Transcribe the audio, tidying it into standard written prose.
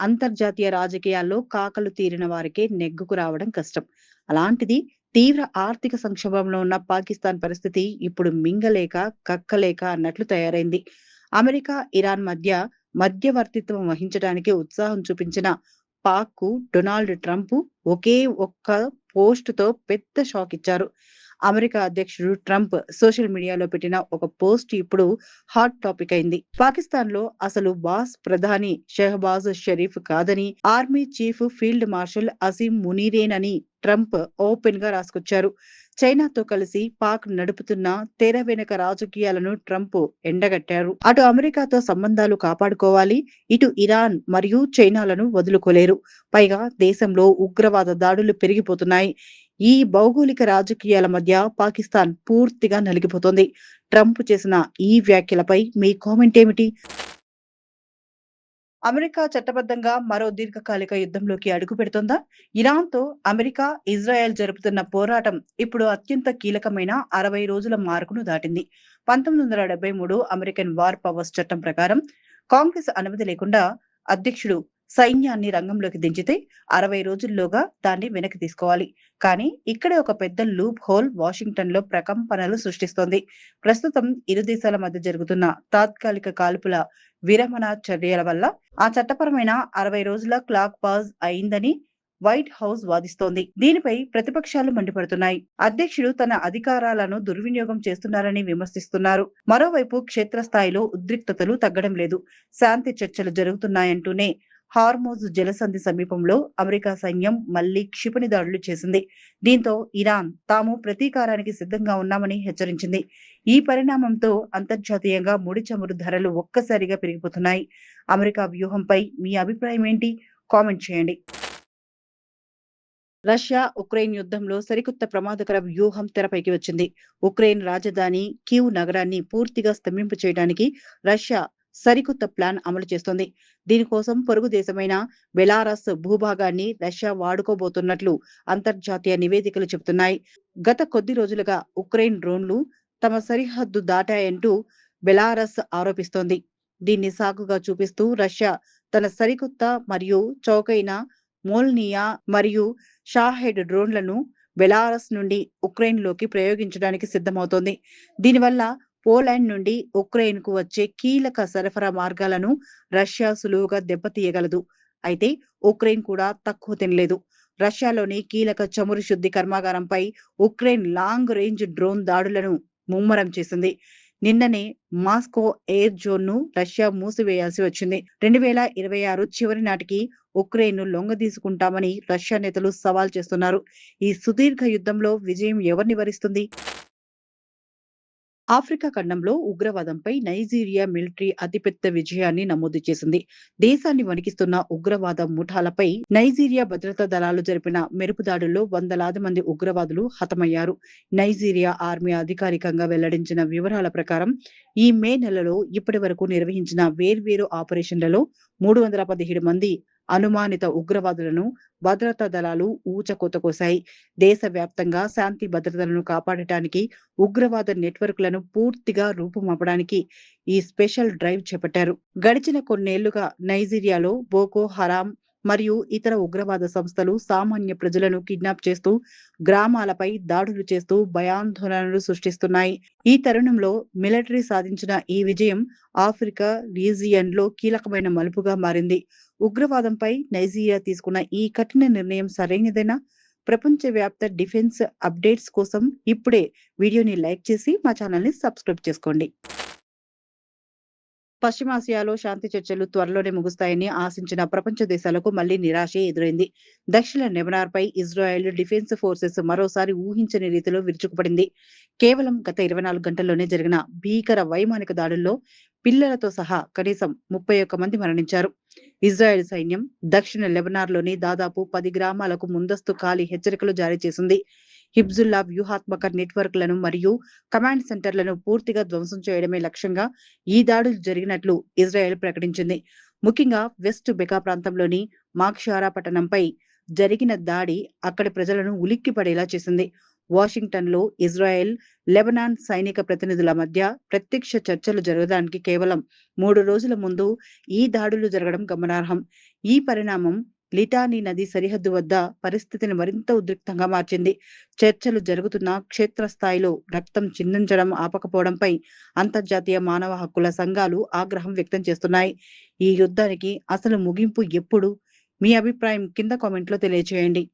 అంతర్జాతీయ రాజకీయాల్లో కాకలు తీరిన వారికే నెగ్గుకు రావడం కష్టం. అలాంటిది తీవ్ర ఆర్థిక సంక్షోభంలో ఉన్న పాకిస్తాన్ పరిస్థితి ఇప్పుడు మింగలేక, కక్కలేక అన్నట్లు తయారైంది. అమెరికా, ఇరాన్ మధ్య మధ్యవర్తిత్వం వహించడానికి ఉత్సాహం చూపించిన పాక్‌కు డొనాల్డ్ ట్రంప్ ఒకే ఒక్క పోస్ట్‌తో పెద్ద షాక్ ఇచ్చారు. అమెరికా అధ్యక్షుడు ట్రంప్ సోషల్ మీడియాలో పెట్టిన ఒక పోస్ట్ ఇప్పుడు హాట్ టాపిక్ అయింది. పాకిస్తాన్‌లో అసలు బాస్ ప్రధాని షెహబాజ్ షరీఫ్ కాదని, army chief field marshal Asim మునీరేనని ట్రంప్ ఓపెన్‌గా రాసుకొచ్చారు. చైనాతో కలిసి పాక్ నడుపుతున్న తెర వెనుక రాజకీయాలను ట్రంప్ ఎండగట్టారు. అటు అమెరికాతో సంబంధాలు కాపాడుకోవాలి, ఇటు ఇరాన్ మరియు చైనాలను వదులుకోలేరు. పైగా దేశంలో ఉగ్రవాద దాడులు పెరిగిపోతున్నాయి. ఈ భౌగోళిక రాజకీయాల మధ్య పాకిస్తాన్ పూర్తిగా నలిగిపోతోంది. ట్రంప్ చేసిన ఈ వ్యాఖ్యలపై మీ కామెంట్ ఏమిటి? అమెరికా చట్టబద్ధంగా మరో దీర్ఘకాలిక యుద్ధంలోకి అడుగుపెడుతోందా? ఇరాన్‌తో అమెరికా, ఇజ్రాయెల్ జరుపుతున్న పోరాటం ఇప్పుడు అత్యంత కీలకమైన 60 రోజుల మార్కును దాటింది. 1973 అమెరికన్ వార్ పవర్స్ చట్టం ప్రకారం కాంగ్రెస్ అనుమతి లేకుండా అధ్యక్షుడు సైన్యాన్ని రంగంలోకి దించితే 60 రోజుల్లోగా దాన్ని వెనక్కి తీసుకోవాలి. కానీ ఇక్కడే ఒక పెద్ద లూప్ హోల్ వాషింగ్టన్‌లో ప్రకంపనలు సృష్టిస్తోంది. ప్రస్తుతం ఇరు దేశాల మధ్య జరుగుతున్న తాత్కాలిక కాల్పుల విరమణ చర్యల వల్ల ఆ చట్టపరమైన 60 రోజుల క్లాక్ పాజ్ అయిందని వైట్ హౌస్ వాదిస్తోంది. దీనిపై ప్రతిపక్షాలు మండిపడుతున్నాయి. అధ్యక్షుడు తన అధికారాలను దుర్వినియోగం చేస్తున్నారని విమర్శిస్తున్నారు. మరోవైపు క్షేత్రస్థాయిలో ఉద్రిక్తతలు తగ్గడం లేదు. శాంతి చర్చలు జరుగుతున్నాయంటూనే హార్మోజ్ జలసంధి సమీపంలో అమెరికా సైన్యం మళ్లీ క్షిపణి దాడులు చేసింది. దీంతో ఇరాన్ తాము ప్రతీకారానికి సిద్ధంగా ఉన్నామని హెచ్చరించింది. ఈ పరిణామంతో అంతర్జాతీయంగా ముడి చమురు ధరలు ఒక్కసారిగా పెరిగిపోతున్నాయి. అమెరికా వ్యూహంపై మీ అభిప్రాయం ఏంటి? కామెంట్ చేయండి. రష్యా, ఉక్రెయిన్ యుద్ధంలో సరికొత్త ప్రమాదకర వ్యూహం తెరపైకి వచ్చింది. ఉక్రెయిన్ రాజధాని కీవ్ నగరాన్ని పూర్తిగా స్తంభింప చేయడానికి రష్యా సరికొత్త ప్లాన్ అమలు చేస్తోంది. దీనికోసం పొరుగు దేశమైన బెలారస్ భూభాగాన్ని రష్యా వాడుకోబోతున్నట్లు అంతర్జాతీయ నివేదికలు చెబుతున్నాయి. గత కొద్ది రోజులుగా ఉక్రెయిన్ డ్రోన్లు తమ సరిహద్దు దాటాయంటూ బెలారస్ ఆరోపిస్తోంది. దీన్ని సాకుగా చూపిస్తూ రష్యా తన సరికొత్త మరియు చౌకైన మోల్నియా మరియు షాహెడ్ డ్రోన్లను బెలారస్ నుండి ఉక్రెయిన్‌లోకి ప్రయోగించడానికి సిద్ధమవుతోంది. దీనివల్ల పోలాండ్ నుండి ఉక్రెయిన్‌కు వచ్చే కీలక సరఫరా మార్గాలను రష్యా సులువుగా దెబ్బతీయగలదు. అయితే ఉక్రెయిన్ కూడా తక్కువ తినలేదు. రష్యాలోని కీలక చమురు శుద్ధి కర్మాగారంపై ఉక్రెయిన్ లాంగ్ రేంజ్ డ్రోన్ దాడులను ముమ్మరం చేసింది. నిన్ననే మాస్కో ఎయిర్ జోన్‌ను రష్యా మూసివేయాల్సి వచ్చింది. 2026 చివరి నాటికి ఉక్రెయిన్‌ను లొంగదీసుకుంటామని రష్యా నేతలు సవాల్ చేస్తున్నారు. ఈ సుదీర్ఘ యుద్ధంలో విజయం ఎవరిని వరిస్తుంది? ఆఫ్రికా ఖండంలో ఉగ్రవాదంపై నైజీరియా మిలిటరీ అతిపెద్ద విజయాన్ని నమోదు చేసింది. దేశాన్ని వణికిస్తున్న ఉగ్రవాద ముఠాలపై నైజీరియా భద్రతా దళాలు జరిపిన మెరుపు దాడుల్లో వందలాది మంది ఉగ్రవాదులు హతమయ్యారు. నైజీరియా ఆర్మీ అధికారికంగా వెల్లడించిన వివరాల ప్రకారం ఈ మే నెలలో ఇప్పటి వరకు నిర్వహించిన వేర్వేరు ఆపరేషన్లలో 317 మంది అనుమానిత ఉగ్రవాదులను భద్రతా దళాలు ఊచకోత కోశాయి. దేశవ్యాప్తంగా శాంతి భద్రతలను కాపాడటానికి ఉగ్రవాద నెట్వర్క్లను పూర్తిగా రూపుమాపడానికి ఈ స్పెషల్ డ్రైవ్ చేపట్టారు. గడిచిన కొన్నేళ్లుగా నైజీరియాలో బోకో హరాం మరియు ఇతర ఉగ్రవాద సంస్థలు సామాన్య ప్రజలను కిడ్నాప్ చేస్తూ గ్రామాలపై దాడులు చేస్తూ భయాందోళనలు సృష్టిస్తున్నాయి. ఈ తరుణంలో మిలిటరీ సాధించిన ఈ విజయం ఆఫ్రికా రీజియన్‌లో కీలకమైన మలుపుగా మారింది. ఉగ్రవాదంపై నైజీరియా తీసుకున్న ఈ కఠిన నిర్ణయం సరైనదేనా? ప్రపంచవ్యాప్త డిఫెన్స్ అప్డేట్స్ కోసం ఇప్పుడే వీడియోని లైక్ చేసి మా ఛానల్‌ని సబ్స్క్రైబ్ చేసుకోండి. పశ్చిమాసియాలో శాంతి చర్చలు త్వరలోనే ముగుస్తాయని ఆశించిన ప్రపంచ దేశాలకు మళ్లీ నిరాశే ఎదురైంది. దక్షిణ లెబనాన్‌పై ఇజ్రాయెల్ డిఫెన్స్ ఫోర్సెస్ మరోసారి ఊహించని రీతిలో విరుచుకుపడింది. కేవలం గత 24 గంటల్లోనే జరిగిన భీకర వైమానిక దాడుల్లో పిల్లలతో సహా కనీసం 31 మంది మరణించారు. ఇజ్రాయెల్ సైన్యం దక్షిణ లెబనాన్‌లోని దాదాపు 10 గ్రామాలకు ముందస్తు ఖాళీ హెచ్చరికలు జారీ చేసింది. హిజ్బుల్లా వ్యూహాత్మక నెట్వర్క్లను మరియు కమాండ్ సెంటర్లను పూర్తిగా ధ్వంసం చేయడమే లక్ష్యంగా ఈ దాడులు జరిగినట్లు ఇజ్రాయెల్ ప్రకటించింది. ముఖ్యంగా వెస్ట్ బెకా ప్రాంతంలోని మాక్షారా పట్టణంపై జరిగిన దాడి అక్కడి ప్రజలను ఉలిక్కిపడేలా చేసింది. వాషింగ్టన్‌లో ఇజ్రాయెల్, లెబనాన్ సైనిక ప్రతినిధుల మధ్య ప్రత్యక్ష చర్చలు జరగడానికి కేవలం 3 రోజుల ముందు ఈ దాడులు జరగడం గమనార్హం. ఈ పరిణామం లిటానీ నది సరిహద్దు వద్ద పరిస్థితిని మరింత ఉద్రిక్తంగా మార్చింది. చర్చలు జరుగుతున్నా క్షేత్రస్థాయిలో రక్తం చిందించడం ఆపకపోవడంపై అంతర్జాతీయ మానవ హక్కుల సంఘాలు ఆగ్రహం వ్యక్తం చేస్తున్నాయి. ఈ యుద్ధానికి అసలు ముగింపు ఎప్పుడు? మీ అభిప్రాయం కింద కామెంట్‌లో తెలియచేయండి.